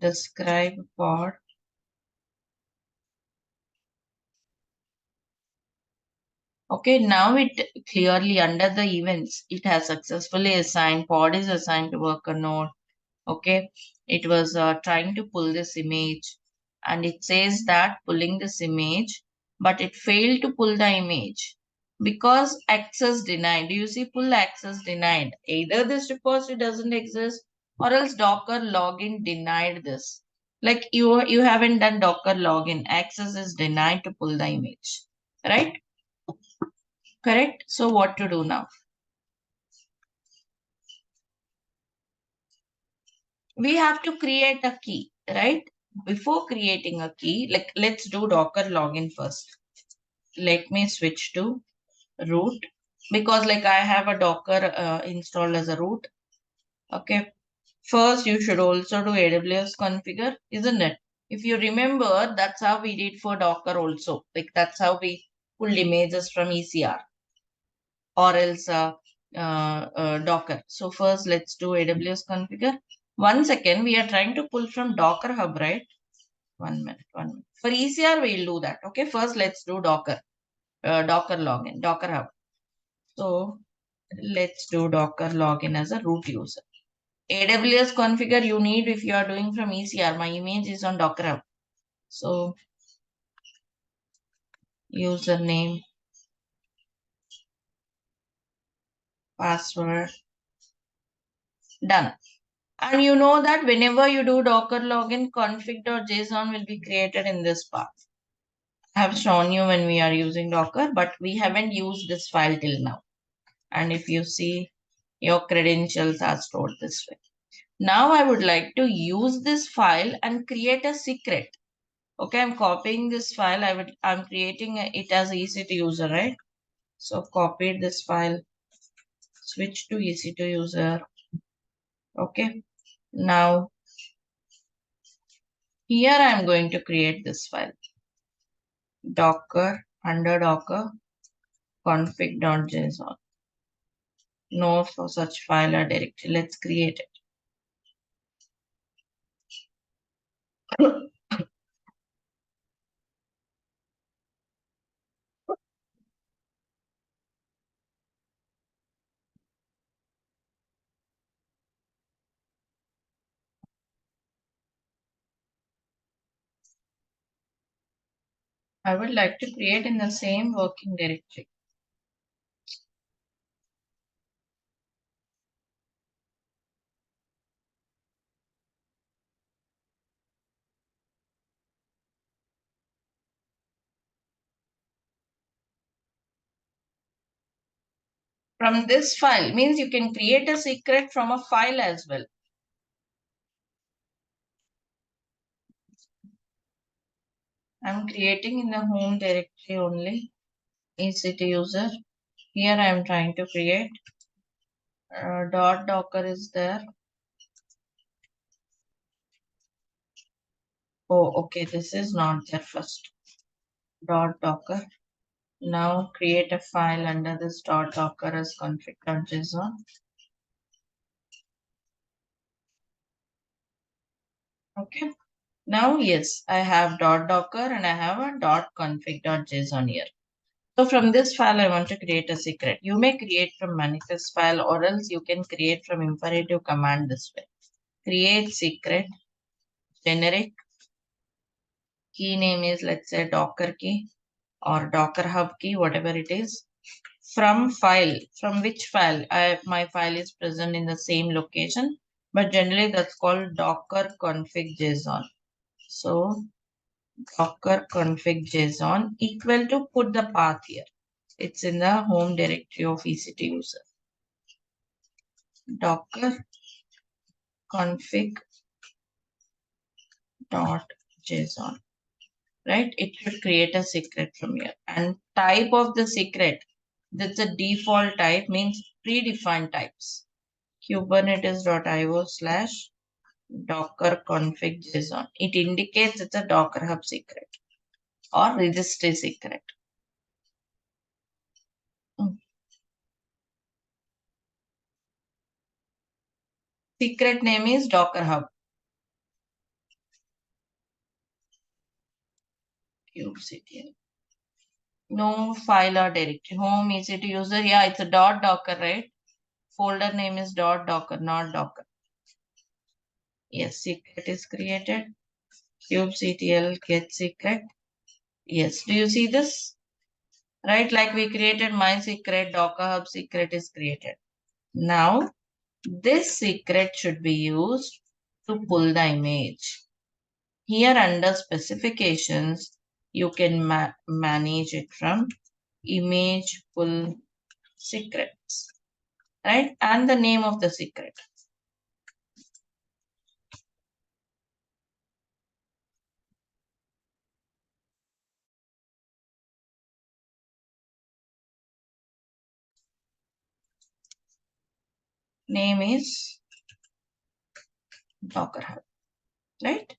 Describe pod. Okay, now it clearly under the events, it has successfully assigned, pod is assigned to worker node. Okay, it was trying to pull this image and it says that pulling this image, but it failed to pull the image because access denied. Do you see pull access denied? Either this repository doesn't exist or else Docker login denied this. Like you haven't done Docker login, access is denied to pull the image, right? Correct. So what to do now? We have to create a key, right? Before creating a key, like let's do Docker login first. Let me switch to root because like I have a Docker installed as a root. Okay. First, you should also do AWS configure, isn't it? If you remember, that's how we did for Docker also. Like that's how we pulled images from ECR or else Docker. So first, let's do AWS configure. 1 second, we are trying to pull from Docker Hub, right? 1 minute, 1 minute. For ECR, we'll do that. Okay, first let's do Docker. Docker login, Docker Hub. So let's do Docker login as a root user. AWS configure you need if you are doing from ECR. My image is on Docker Hub. So username, password, done. And you know that whenever you do Docker login, config.json will be created in this path. I have shown you when we are using Docker, but we haven't used this file till now. And if you see, your credentials are stored this way. Now I would like to use this file and create a secret. Okay, I'm copying this file. I'm creating it as EC2 user, right? So copy this file, switch to EC2 user. Okay. Now here I'm going to create this file. Docker under Docker config.json. No for such file or directory. Let's create it. I would like to create in the same working directory. From this file means you can create a secret from a file as well. I'm creating in the home directory only. EC2 user. Here I am trying to create. .docker is there. Oh, okay. This is not there first. .docker. Now create a file under this .docker as config.json. Okay. Now, yes, I have .docker and I have a .config.json here. So from this file, I want to create a secret. You may create from manifest file or else you can create from imperative command this way. Create secret, generic, key name is let's say Docker key or Docker Hub key, whatever it is. from which file? My file is present in the same location, but generally that's called docker config JSON. So docker config JSON equal to, put the path here. It's in the home directory of EC2 user. Docker config dot JSON. Right? It should create a secret from here. And type of the secret, that's a default type, means predefined types. Kubernetes.io slash docker config JSON. It indicates it's a Docker Hub secret or registry secret. Secret name is Docker Hub. kubectl. No file or directory. Home EC2 user. Yeah, it's a .docker, right? Folder name is .docker, not Docker. Yes, secret is created. kubectl get secret. Yes, do you see this? Right, like we created my secret, Docker Hub secret is created. Now, this secret should be used to pull the image. Here under specifications, you can manage it from image pull secrets, right? And the name of the secret. Name is Docker Hub, right?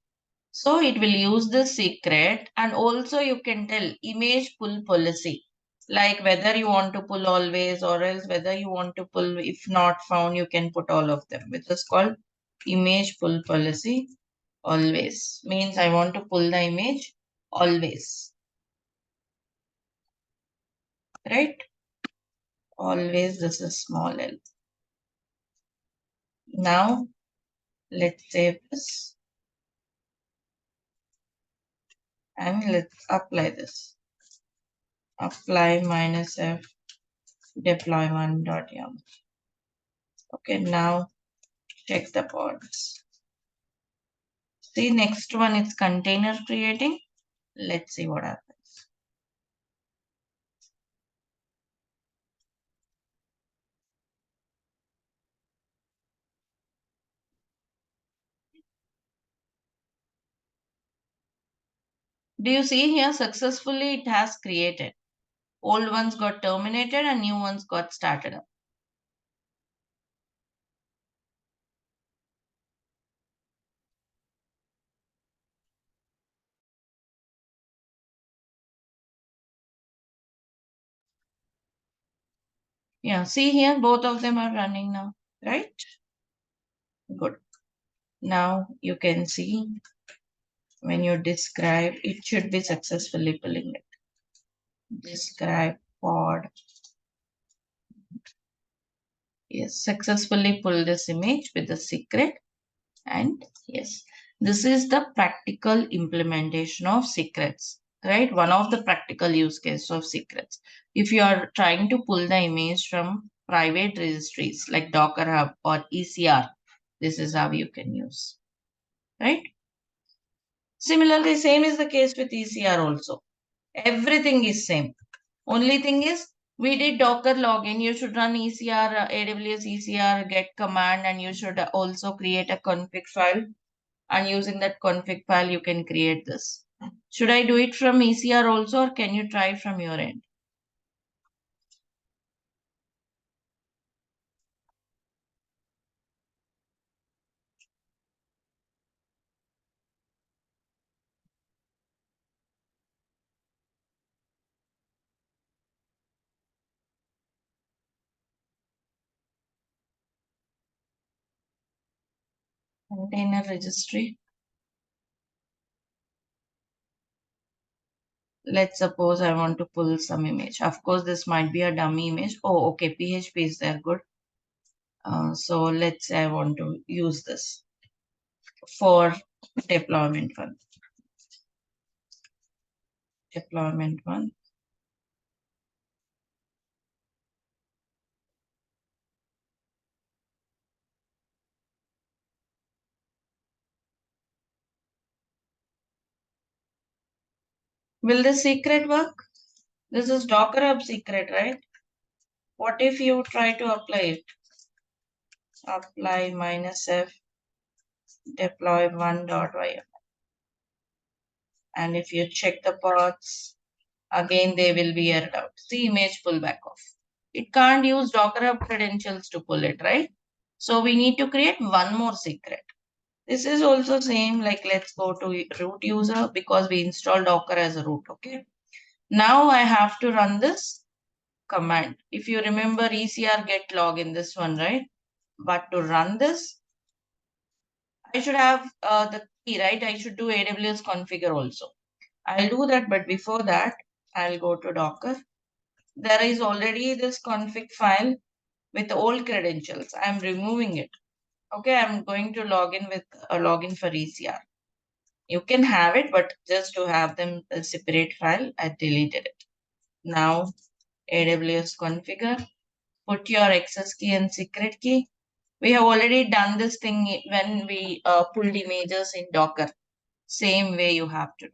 So it will use the secret, and also you can tell image pull policy, like whether you want to pull always or else whether you want to pull if not found, you can put all of them, which is called image pull policy. Always means I want to pull the image always, right? Always, this is small l. Now let's save this and let's apply this. Apply -f deployment.yum. Okay, now check the pods. See, next one is container creating. Let's see what happens. Do you see here successfully it has created? Old ones got terminated and new ones got started up. Yeah, see here, both of them are running now, right? Good. Now you can see when you describe, it should be successfully pulling it. Describe pod. Yes, successfully pull this image with the secret. And yes, this is the practical implementation of secrets, right? One of the practical use cases of secrets. If you are trying to pull the image from private registries like Docker Hub or ECR, this is how you can use, right? Similarly, same is the case with ECR also. Everything is same. Only thing is, we did Docker login. You should run ECR, AWS ECR get command, and you should also create a config file. And using that config file, you can create this. Should I do it from ECR also, or can you try from your end? Container registry. Let's suppose I want to pull some image. Of course, this might be a dummy image. Oh, okay, PHP is there, good. So let's say I want to use this for deployment one. Deployment one. Will this secret work? This is Docker Hub secret, right? What if you try to apply it? Apply -f deploy one.ym. And if you check the paths, again they will be errored out. See image pullback off. It can't use Docker Hub credentials to pull it, right? So we need to create one more secret. This is also same, like let's go to root user because we installed Docker as a root, okay? Now I have to run this command. If you remember ECR get log in this one, right? But to run this, I should have the key, right? I should do AWS configure also. I'll do that, but before that, I'll go to Docker. There is already this config file with old credentials. I'm removing it. Okay, I'm going to log in with a login for ECR. You can have it, but just to have them a separate file, I deleted it. Now, AWS configure, put your access key and secret key. We have already done this thing when we pulled images in Docker. Same way you have to do.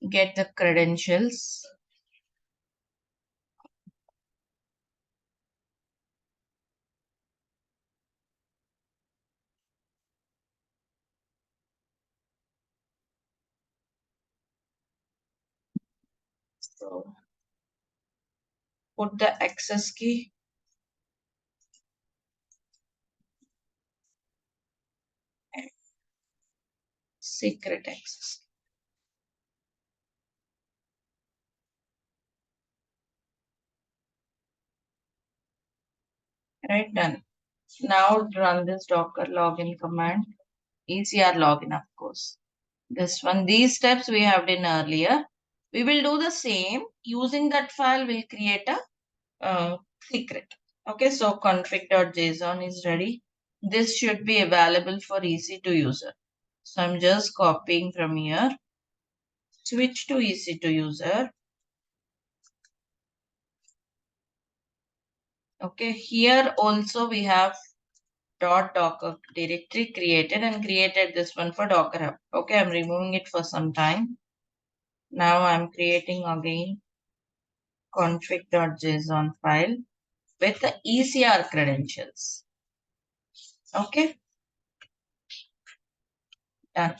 Get the credentials. So put the access key. Secret access. Right, done. Now run this Docker login command. ECR login, of course. This one, these steps we have done earlier. We will do the same. Using that file, we'll create a secret. Okay, so config.json is ready. This should be available for EC2 user. So I'm just copying from here. Switch to EC2 user. Okay, here also we have .docker directory created and created this one for Docker Hub. Okay, I'm removing it for some time. Now I'm creating again config.json file with the ECR credentials. Okay, done.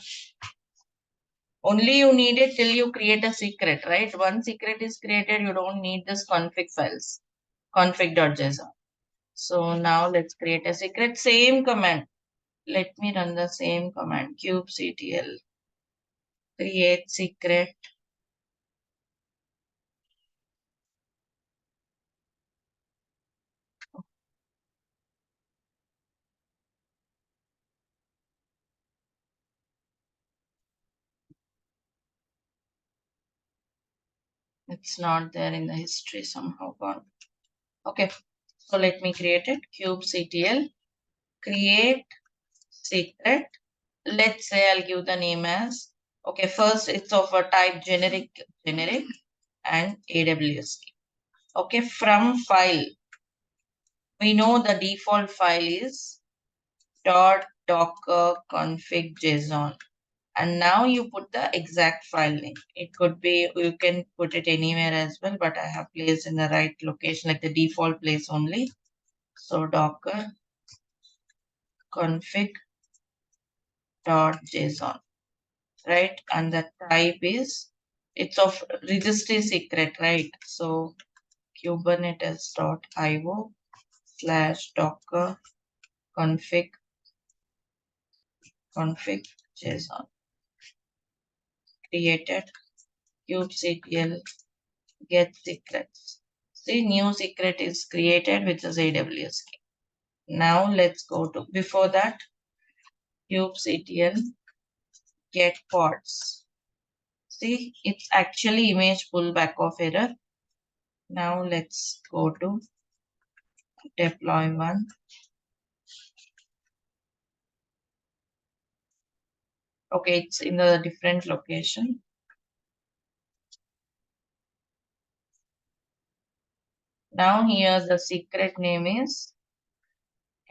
Only you need it till you create a secret, right? One secret is created, you don't need this config files, config.json. So now let's create a secret, same command. Let me run the same command, kubectl, create secret. It's not there in the history, somehow gone. Okay, so let me create it, kubectl, create secret. Let's say I'll give the name as, okay, first it's of a type generic and AWS. Okay, from file, we know the default file is .docker config JSON. And now you put the exact file name. It could be, you can put it anywhere as well, but I have placed in the right location, like the default place only. So docker config.json, right? And the type is, it's of registry secret, right? So kubernetes.io / docker config JSON. Created kubectl get secrets. See, new secret is created, which is AWS key. Now let's go to, before that, kubectl get pods. See, it's actually image pullback of error. Now let's go to deploy one. Okay, it's in a different location. Now here the secret name is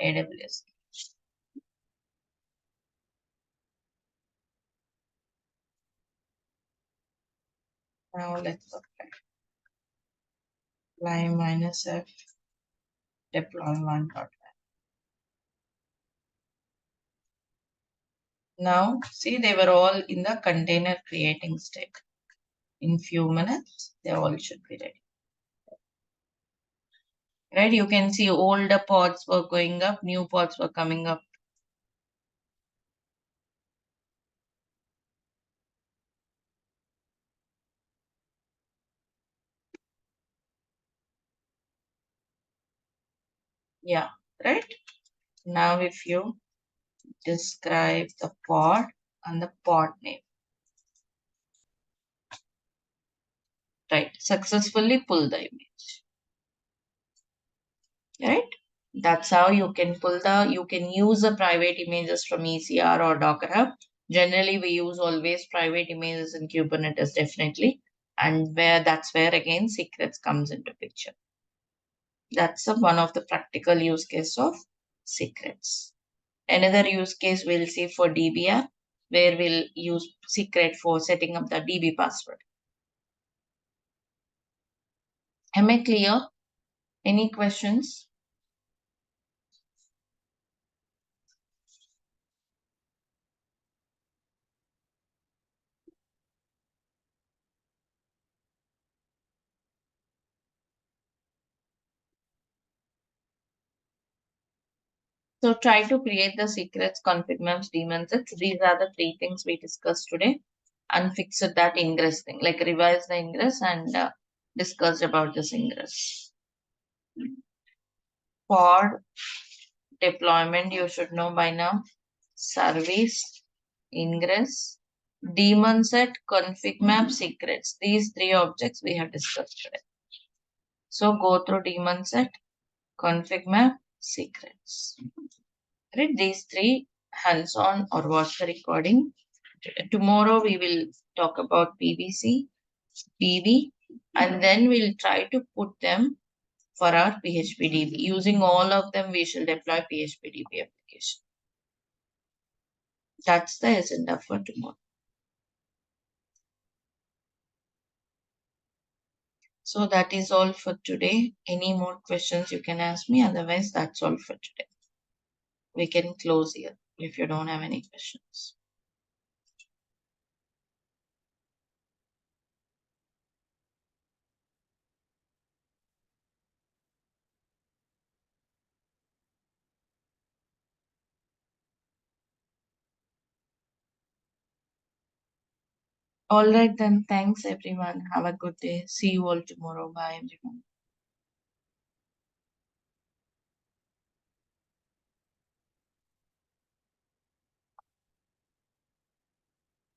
AWS. Now let's apply -f deploy one dot. Now see, they were all in the container creating state. In few minutes, they all should be ready. Right? You can see older pods were going up, new pods were coming up. Yeah, right? Now if you describe the pod and the pod name. Right, successfully pull the image. Right? That's how you can you can use the private images from ECR or Docker Hub. Generally, we use always private images in Kubernetes, definitely. And that's where again secrets comes into picture. That's one of the practical use case of secrets. Another use case we'll see for DBR, where we'll use secret for setting up the DB password. Am I clear? Any questions? So try to create the secrets, configmaps, daemons. These are the three things we discussed today, and fix it that ingress thing, like revise the ingress and discuss about this ingress. For deployment, you should know by now, service, ingress, daemon set, config map, secrets. These three objects we have discussed today. So go through daemon set, config map, secrets. Right, these three hands-on or watch the recording. Tomorrow we will talk about PVC, PV, and then we'll try to put them for our PHPDB. Using all of them, we shall deploy PHPDB application. That's the agenda for tomorrow. So that is all for today. Any more questions you can ask me. Otherwise, that's all for today. We can close here if you don't have any questions. All right then. Thanks everyone. Have a good day. See you all tomorrow. Bye everyone.